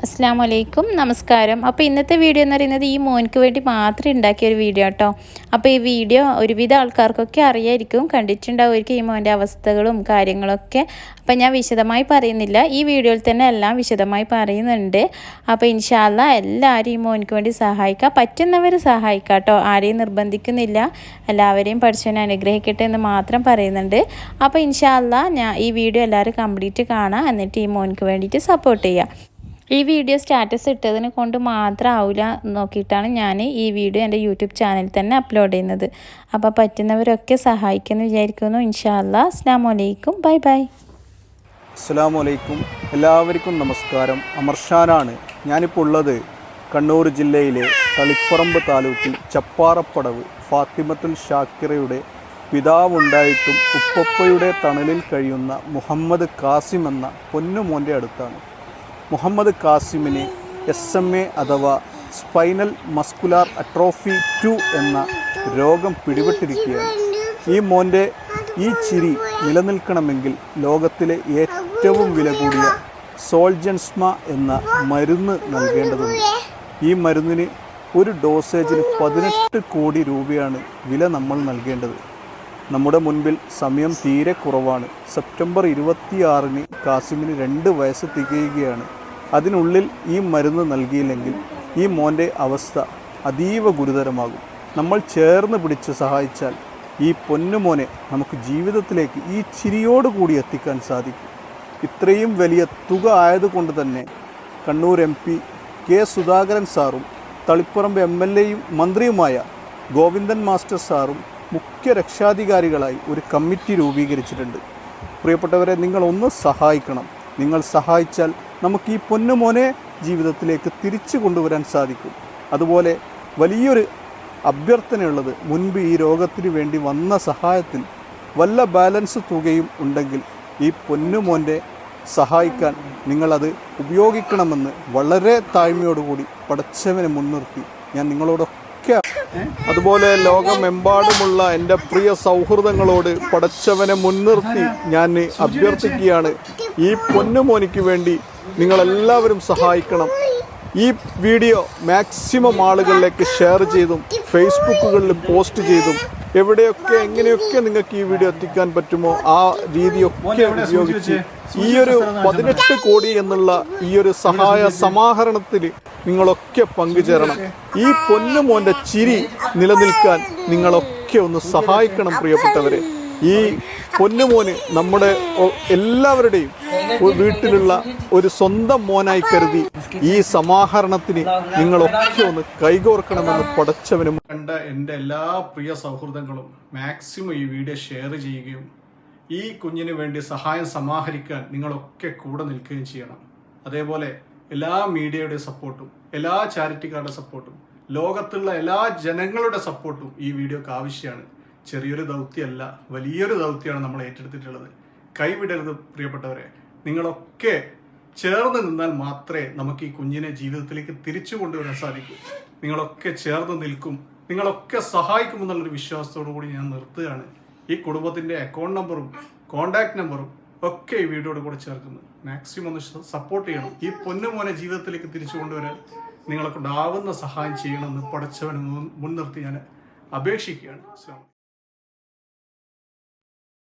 അസ്സലാമു അലൈക്കും, നമസ്കാരം. അപ്പോൾ ഇന്നത്തെ വീഡിയോ എന്ന് പറയുന്നത് ഈ മോനിക്ക് വേണ്ടി മാത്രം ഉണ്ടാക്കിയ ഒരു വീഡിയോ കേട്ടോ. അപ്പോൾ ഈ വീഡിയോ ഒരുവിധ ആൾക്കാർക്കൊക്കെ അറിയായിരിക്കും, കണ്ടിട്ടുണ്ടാവുമായിരിക്കും ഈ മോൻ്റെ അവസ്ഥകളും കാര്യങ്ങളൊക്കെ. അപ്പോൾ ഞാൻ വിശദമായി പറയുന്നില്ല, ഈ വീഡിയോയിൽ തന്നെ എല്ലാം വിശദമായി പറയുന്നുണ്ട്. അപ്പോൾ ഇൻഷാ അല്ലാഹ് എല്ലാവരും ഈ മോനിക്ക് വേണ്ടി സഹായിക്കുക, പറ്റുന്നവർ സഹായിക്കുക കേട്ടോ. ആരെയും നിർബന്ധിക്കുന്നില്ല, എല്ലാവരെയും പഠിച്ചവനെ അനുഗ്രഹിക്കട്ടെ എന്ന് മാത്രം പറയുന്നുണ്ട്. അപ്പോൾ ഇൻഷാ അല്ലാഹ് ഞാൻ ഈ വീഡിയോ എല്ലാവരും കംപ്ലീറ്റ് കാണാം, എന്നിട്ട് ഈ മോനിക്ക് വേണ്ടിയിട്ട് സപ്പോർട്ട് ചെയ്യുക. ഈ വീഡിയോ സ്റ്റാറ്റസ് ഇട്ടതിനെ കൊണ്ട് മാത്രം ആവില്ല നോക്കിയിട്ടാണ് ഞാൻ ഈ വീഡിയോ എൻ്റെ യൂട്യൂബ് ചാനലിൽ തന്നെ അപ്ലോഡ് ചെയ്യുന്നത്. അപ്പോൾ പറ്റുന്നവരൊക്കെ സഹായിക്കുമെന്ന് വിചാരിക്കുന്നു. ഇൻഷാ അല്ലാഹ്. അസ്സലാമു അലൈക്കും, ബൈ ബൈ. അസ്സലാമു അലൈക്കും, എല്ലാവർക്കും നമസ്കാരം. അമർഷാനാണ്. ഞാനിപ്പോൾ ഉള്ളത് കണ്ണൂർ ജില്ലയിലെ തളിപ്പറമ്പ് താലൂക്കിൽ ചപ്പാറപ്പടവ് ഫാത്തിമത്തുൽ ഷാക്കിറയുടെ പിതാവുണ്ടായിട്ടും ഉപ്പപ്പയുടെ തണലിൽ കഴിയുന്ന മുഹമ്മദ് കാസിം എന്ന പൊന്നുമോൻ്റെ അടുത്താണ്. മുഹമ്മദ് കാസിമിന് SMA അഥവാ സ്പൈനൽ മസ്കുലാർ അട്രോഫി 2 എന്ന രോഗം പിടിപെട്ടിരിക്കുകയാണ്. ഈ മോൻ്റെ ഈ ചിരി നിലനിൽക്കണമെങ്കിൽ ലോകത്തിലെ ഏറ്റവും വില കൂടിയ സോൾജൻസ്മ എന്ന മരുന്ന് നൽകേണ്ടതുണ്ട്. ഈ മരുന്നിന് ഒരു ഡോസേജിന് 18 കോടി രൂപയാണ് വില നമ്മൾ നൽകേണ്ടത്. നമ്മുടെ മുൻപിൽ സമയം തീരെ കുറവാണ്. സെപ്റ്റംബർ 26-ന് കാസിമിന് 2 വയസ്സ് തികയുകയാണ്. അതിനുള്ളിൽ ഈ മരുന്ന് നൽകിയില്ലെങ്കിൽ ഈ മോൻ്റെ അവസ്ഥ അതീവ ഗുരുതരമാകും. നമ്മൾ ചേർന്ന് പിടിച്ച് സഹായിച്ചാൽ ഈ പൊന്നുമോനെ നമുക്ക് ജീവിതത്തിലേക്ക് ഈ ചിരിയോടുകൂടി എത്തിക്കാൻ സാധിക്കും. ഇത്രയും വലിയ തുക ആയതുകൊണ്ട് തന്നെ കണ്ണൂർ MP K സുധാകരൻ സാറും തളിപ്പറമ്പ് MLAയും മന്ത്രിയുമായ ഗോവിന്ദൻ മാസ്റ്റർ സാറും മുഖ്യ രക്ഷാധികാരികളായി ഒരു കമ്മിറ്റി രൂപീകരിച്ചിട്ടുണ്ട്. പ്രിയപ്പെട്ടവരെ, നിങ്ങളൊന്ന് സഹായിക്കണം. നിങ്ങൾ സഹായിച്ചാൽ നമുക്ക് ഈ പൊന്നുമോനെ ജീവിതത്തിലേക്ക് തിരിച്ചു കൊണ്ടുവരാൻ സാധിക്കും. അതുപോലെ വലിയൊരു അഭ്യർത്ഥനയുള്ളത്, മുൻപ് ഈ രോഗത്തിന് വേണ്ടി വന്ന സഹായത്തിൽ വല്ല ബാലൻസ് തുകയും ഉണ്ടെങ്കിൽ ഈ പൊന്നുമോൻ്റെ സഹായിക്കാൻ നിങ്ങളത് ഉപയോഗിക്കണമെന്ന് വളരെ താഴ്മയോടുകൂടി പടച്ചവനെ മുൻനിർത്തി ഞാൻ നിങ്ങളോടൊക്കെ, അതുപോലെ ലോകമെമ്പാടുമുള്ള എൻ്റെ പ്രിയ സൗഹൃദങ്ങളോട് പടച്ചവനെ മുൻനിർത്തി ഞാൻ അഭ്യർത്ഥിക്കുകയാണ്. ഈ പൊന്നുമോനിക്ക് വേണ്ടി നിങ്ങളെല്ലാവരും സഹായിക്കണം. ഈ വീഡിയോ മാക്സിമം ആളുകളിലേക്ക് ഷെയർ ചെയ്തും ഫേസ്ബുക്കുകളിൽ പോസ്റ്റ് ചെയ്തും എവിടെയൊക്കെ എങ്ങനെയൊക്കെ നിങ്ങൾക്ക് ഈ വീഡിയോ എത്തിക്കാൻ പറ്റുമോ ആ രീതിയൊക്കെ ഉപയോഗിച്ച് ഈ ഒരു 18 കോടി എന്നുള്ള ഈ ഒരു സഹായ സമാഹരണത്തിൽ നിങ്ങളൊക്കെ പങ്കുചേരണം. ഈ പൊന്നുമോൻ്റെ ചിരി നിലനിൽക്കാൻ നിങ്ങളൊക്കെ ഒന്ന് സഹായിക്കണം പ്രിയപ്പെട്ടവരെ. ഈ പൊന്നുമോന് നമ്മുടെ എല്ലാവരുടെയും വീട്ടിലുള്ള ഒരു സ്വന്തം മോനായി കരുതി ഈ സമാഹരണത്തിന് നിങ്ങളൊക്കെ ഒന്ന് കൈകോർക്കണമെന്ന് പടച്ചവനും കണ്ട എൻ്റെ എല്ലാ പ്രിയ സൗഹൃദങ്ങളും മാക്സിമം ഈ വീഡിയോ ഷെയർ ചെയ്യുകയും ഈ കുഞ്ഞിന് വേണ്ടി സഹായം സമാഹരിക്കാൻ നിങ്ങളൊക്കെ കൂടെ നിൽക്കുകയും ചെയ്യണം. അതേപോലെ എല്ലാ മീഡിയയുടെ സപ്പോർട്ടും എല്ലാ ചാരിറ്റിക്കാരുടെ സപ്പോർട്ടും ലോകത്തുള്ള എല്ലാ ജനങ്ങളുടെ സപ്പോർട്ടും ഈ വീഡിയോക്ക് ആവശ്യമാണ്. ചെറിയൊരു ദൗത്യമല്ല, വലിയൊരു ദൗത്യമാണ് നമ്മൾ ഏറ്റെടുത്തിട്ടുള്ളത്. കൈവിടരുത് പ്രിയപ്പെട്ടവരെ. നിങ്ങളൊക്കെ ചേർന്ന് നിന്നാൽ മാത്രമേ നമുക്ക് ഈ കുഞ്ഞിനെ ജീവിതത്തിലേക്ക് തിരിച്ചു കൊണ്ടുവരാൻ സാധിക്കൂ. നിങ്ങളൊക്കെ ചേർന്ന് നിൽക്കും, നിങ്ങളൊക്കെ സഹായിക്കുമെന്നുള്ളൊരു വിശ്വാസത്തോടു കൂടി ഞാൻ നിർത്തുകയാണ്. ഈ കുടുംബത്തിൻ്റെ അക്കൗണ്ട് നമ്പറും കോണ്ടാക്ട് നമ്പറും ഒക്കെ ഈ വീഡിയോയുടെ കൂടെ ചേർക്കുന്നു. മാക്സിമം ഒന്ന് സപ്പോർട്ട് ചെയ്യണം. ഈ പൊന്നുമോനെ ജീവിതത്തിലേക്ക് തിരിച്ചു കൊണ്ടുവരാൻ നിങ്ങളെ കൊണ്ടാവുന്ന സഹായം ചെയ്യണമെന്ന് പടച്ചവനെ മുൻനിർത്തി ഞാൻ അപേക്ഷിക്കുകയാണ്.